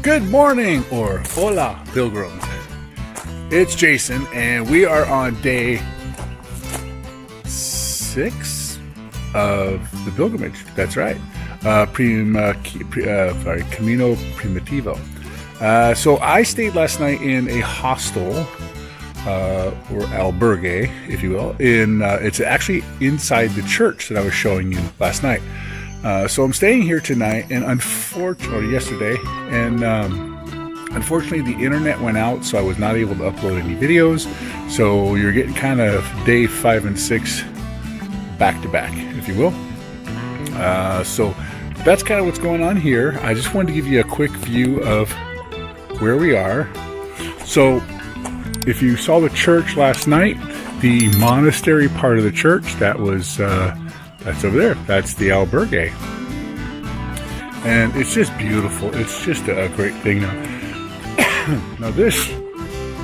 Good morning, or hola, pilgrims. It's Jason, and we are on day 6 of the pilgrimage. That's right. Camino Primitivo. So I stayed last night in a hostel, or albergue, if you will. It's actually inside the church that I was showing you last night. So I'm staying here tonight, and yesterday, and unfortunately the internet went out, so I was not able to upload any videos. So you're getting kind of day 5 and 6 back to back, if you will. So that's kind of what's going on here. I just wanted to give you a quick view of where we are. So if you saw the church last night, the monastery part of the church, that's over there. That's the albergue. And it's just beautiful. It's just a great thing. Now this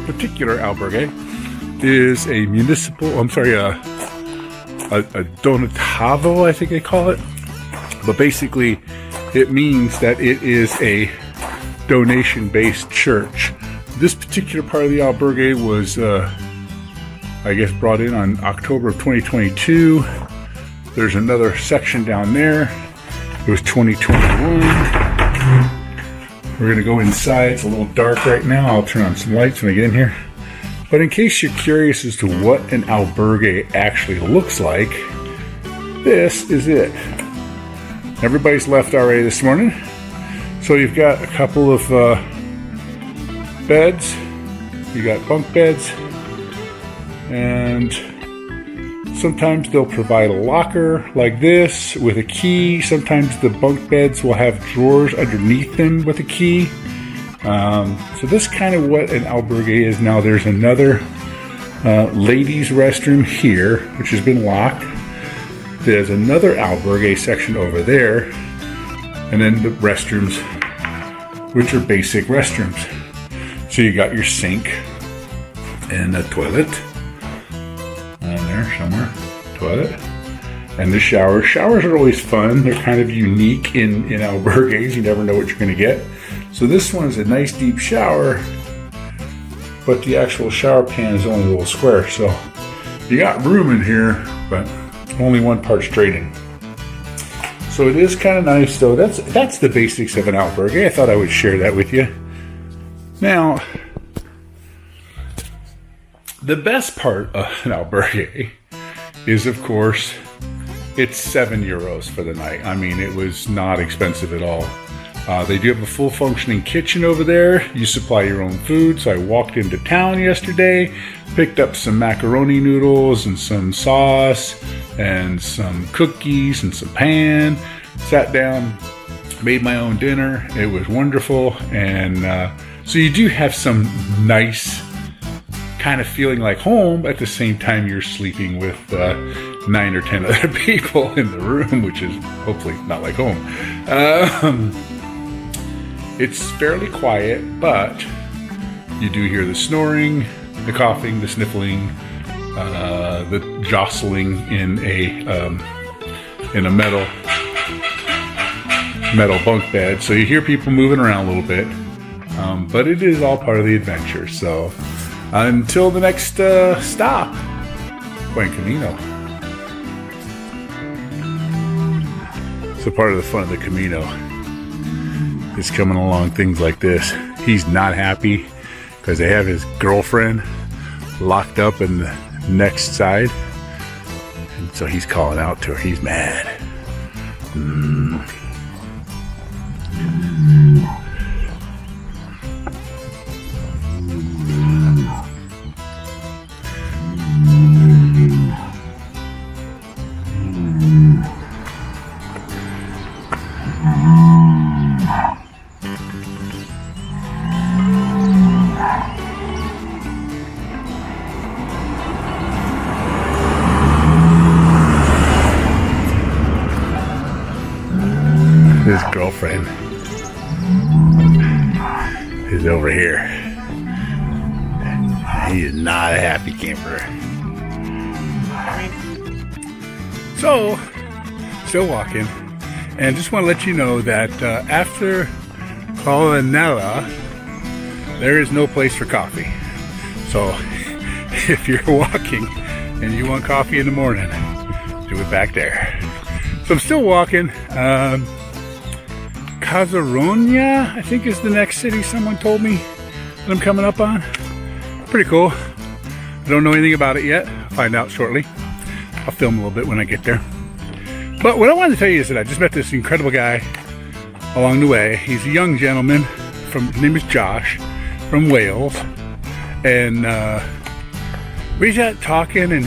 particular albergue is a donatavo, I think they call it. But basically, it means that it is a donation-based church. This particular part of the albergue was, brought in on October of 2022. There's another section down there. It was 2021. We're going to go inside. It's a little dark right now. I'll turn on some lights when I get in here. But in case you're curious as to what an albergue actually looks like, this is it. Everybody's left already this morning. So you've got a couple of beds. You got bunk beds. And sometimes they'll provide a locker like this with a key. Sometimes the bunk beds will have drawers underneath them with a key. So this is kind of what an albergue is. Now there's another ladies' restroom here, which has been locked. There's another albergue section over there. And then the restrooms, which are basic restrooms. So you got your sink and a toilet. There somewhere, toilet, and the shower. Showers are always fun. They're kind of unique in albergues. You never know what you're going to get. So this one is a nice deep shower, but the actual shower pan is only a little square. So you got room in here, but only one part straight in. So it is kind of nice, though. That's the basics of an albergue. I thought I would share that with you. Now, the best part of an albergue is, of course, it's €7 for the night. I mean, it was not expensive at all. They do have a full functioning kitchen over there. You supply your own food. So I walked into town yesterday, picked up some macaroni noodles and some sauce and some cookies and some pan, sat down, made my own dinner. It was wonderful. And so you do have some nice kind of feeling like home at the same time you're sleeping with 9 or 10 other people in the room, which is hopefully not like home. It's fairly quiet, but you do hear the snoring, the coughing, the sniffling, the jostling in a metal bunk bed. So you hear people moving around a little bit, but it is all part of the adventure. So until the next stop, Buen Camino. So part of the fun of the Camino is coming along things like this. He's not happy because they have his girlfriend locked up in the next side. And so he's calling out to her. He's mad. His girlfriend is over here. He is not a happy camper. So, still walking, and just want to let you know that after Colonella, there is no place for coffee. So if you're walking and you want coffee in the morning, do it back there. So I'm still walking. Casaronia, I think, is the next city someone told me that I'm coming up on. Pretty cool. I don't know anything about it yet. I'll find out shortly. I'll film a little bit when I get there. But what I wanted to tell you is that I just met this incredible guy along the way. He's a young gentleman his name is Josh, from Wales. And we got talking, and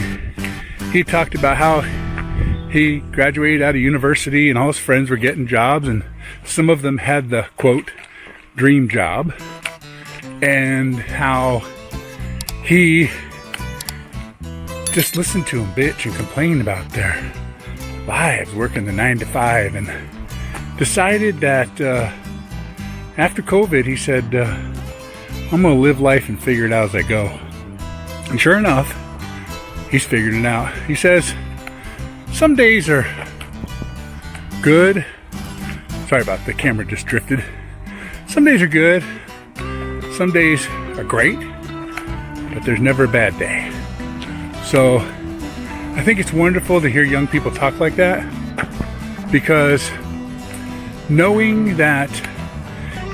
he talked about how he graduated out of university and all his friends were getting jobs, and some of them had the, quote, dream job, and how he just listened to them bitch and complain about their lives working the 9 to 5, and decided that after COVID, he said, I'm going to live life and figure it out as I go. And sure enough, he's figured it out. He says, some days are good. Sorry about the camera just drifted. Some days are good. Some days are great. But there's never a bad day. So I think it's wonderful to hear young people talk like that, because knowing that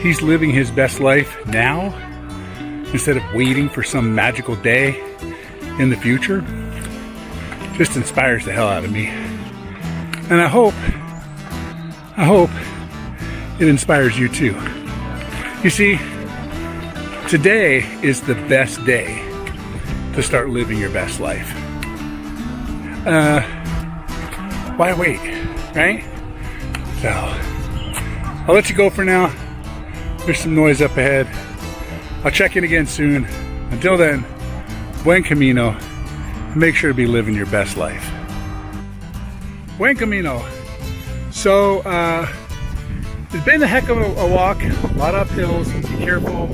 he's living his best life now instead of waiting for some magical day in the future just inspires the hell out of me. And I hope it inspires you too. You see, today is the best day to start living your best life. Why wait, right? So I'll let you go for now. There's some noise up ahead. I'll check in again soon. Until then, buen camino. Make sure to be living your best life. Buen camino. So, it's been a heck of a walk. A lot of uphills. Be careful.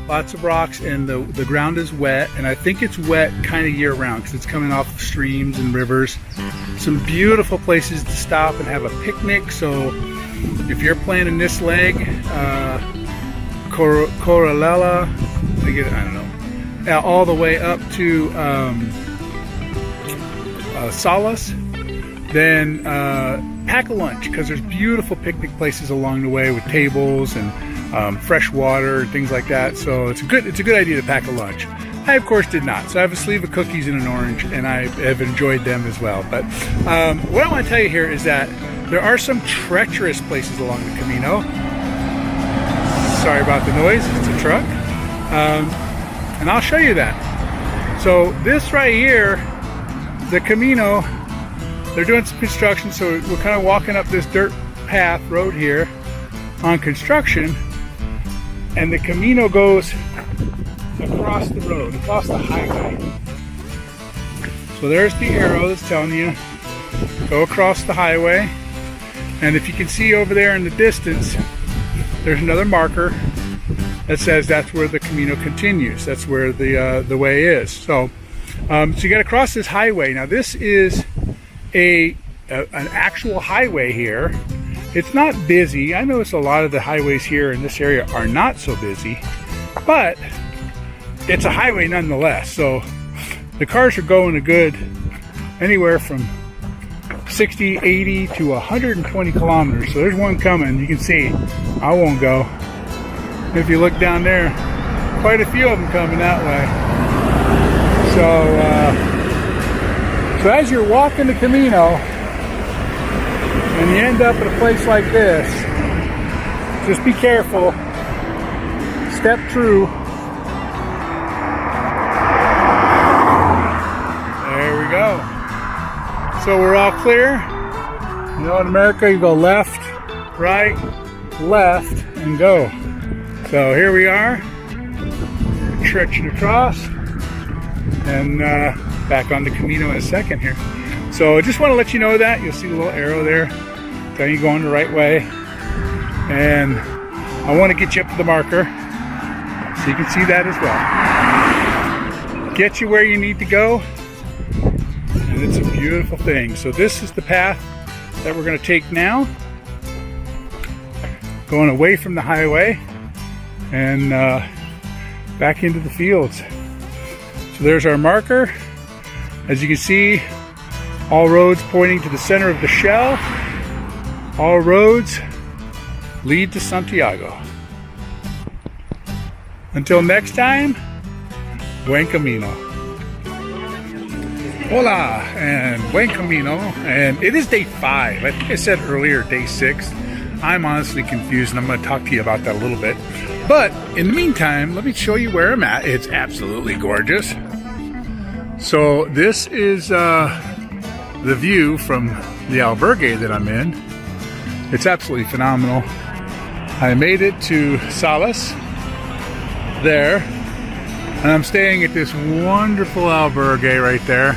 Lots of rocks, and the ground is wet. And I think it's wet kind of year round because it's coming off of streams and rivers. Some beautiful places to stop and have a picnic. So, if you're planning this leg, Coralella, I don't know, all the way up to Salas, then pack a lunch, because there's beautiful picnic places along the way with tables and fresh water and things like that. So it's a good idea to pack a lunch. I of course did not, so I have a sleeve of cookies and an orange, and I have enjoyed them as well. But what I want to tell you here is that there are some treacherous places along the Camino. Sorry about the noise, it's a truck. And I'll show you that. So this right here, the Camino, they're doing some construction, so we're kind of walking up this dirt path road here on construction, and the Camino goes across the road, across the highway. So there's the arrow that's telling you, go across the highway. And if you can see over there in the distance, there's another marker that says that's where the Camino continues. That's where the way is. So you got to cross this highway. Now this is an actual highway here. It's not busy. I notice a lot of the highways here in this area are not so busy, but it's a highway nonetheless. So the cars are going a good anywhere from 60, 80 to 120 kilometers. So there's one coming. You can see. I won't go. If you look down there, quite a few of them coming that way. So as you're walking the Camino and you end up at a place like this, just be careful. Step true. There we go. So we're all clear. You know, in America, you go left, right, left, and go. So here we are, stretching across, and back on the Camino in a second here. So I just want to let you know that. You'll see the little arrow there telling you going the right way. And I want to get you up to the marker so you can see that as well. Get you where you need to go. And it's a beautiful thing. So this is the path that we're going to take now, going away from the highway. and back into the fields. So there's our marker. As you can see, all roads pointing to the center of the shell. All roads lead to Santiago. Until next time, buen camino. Hola and buen camino. And it is day 5. I think I said earlier day 6. I'm honestly confused, and I'm going to talk to you about that a little bit. But in the meantime, let me show you where I'm at. It's absolutely gorgeous. So this is the view from the albergue that I'm in. It's absolutely phenomenal. I made it to Salas there, and I'm staying at this wonderful albergue right there.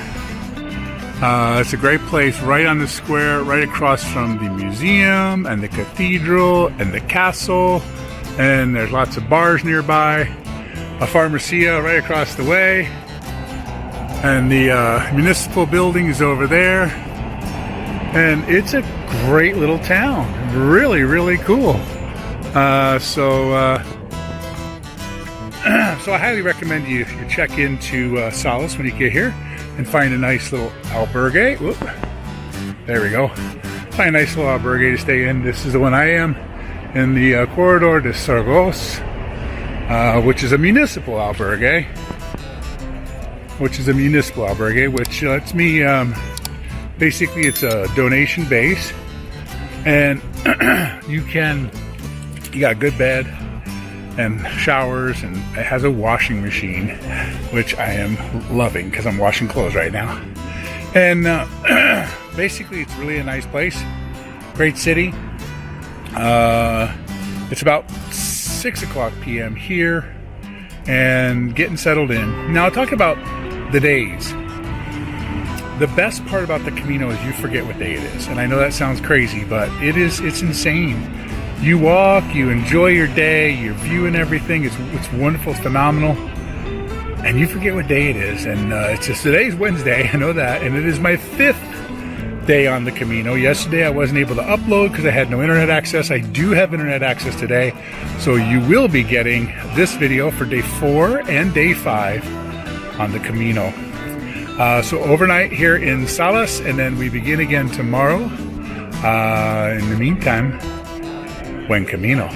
It's a great place right on the square, right across from the museum and the cathedral and the castle, and there's lots of bars nearby. A pharmacia right across the way, and the municipal building is over there, and it's a great little town. Really, really cool. So I highly recommend you check into Salas when you get here and find a nice little albergue. Whoop. There we go. Find a nice little albergue to stay in. This is the one I am in the Corredor de Sargos, which is a municipal albergue. Which lets me, basically it's a donation base, and you got a good bed and showers, and it has a washing machine, which I am loving because I'm washing clothes right now. And basically it's really a nice place, great city. It's about 6 o'clock p.m. here, and getting settled in. Now I'll talk about the days. The best part about the Camino is you forget what day it is. And I know that sounds crazy, but it's insane. You walk, you enjoy your day, you're viewing everything. It's wonderful, it's phenomenal. And you forget what day it is. And it's just, today's Wednesday, I know that. And it is my 5th day on the Camino. Yesterday I wasn't able to upload because I had no internet access. I do have internet access today. So you will be getting this video for day 4 and day 5 on the Camino. So overnight here in Salas, and then we begin again tomorrow. In the meantime, buen camino.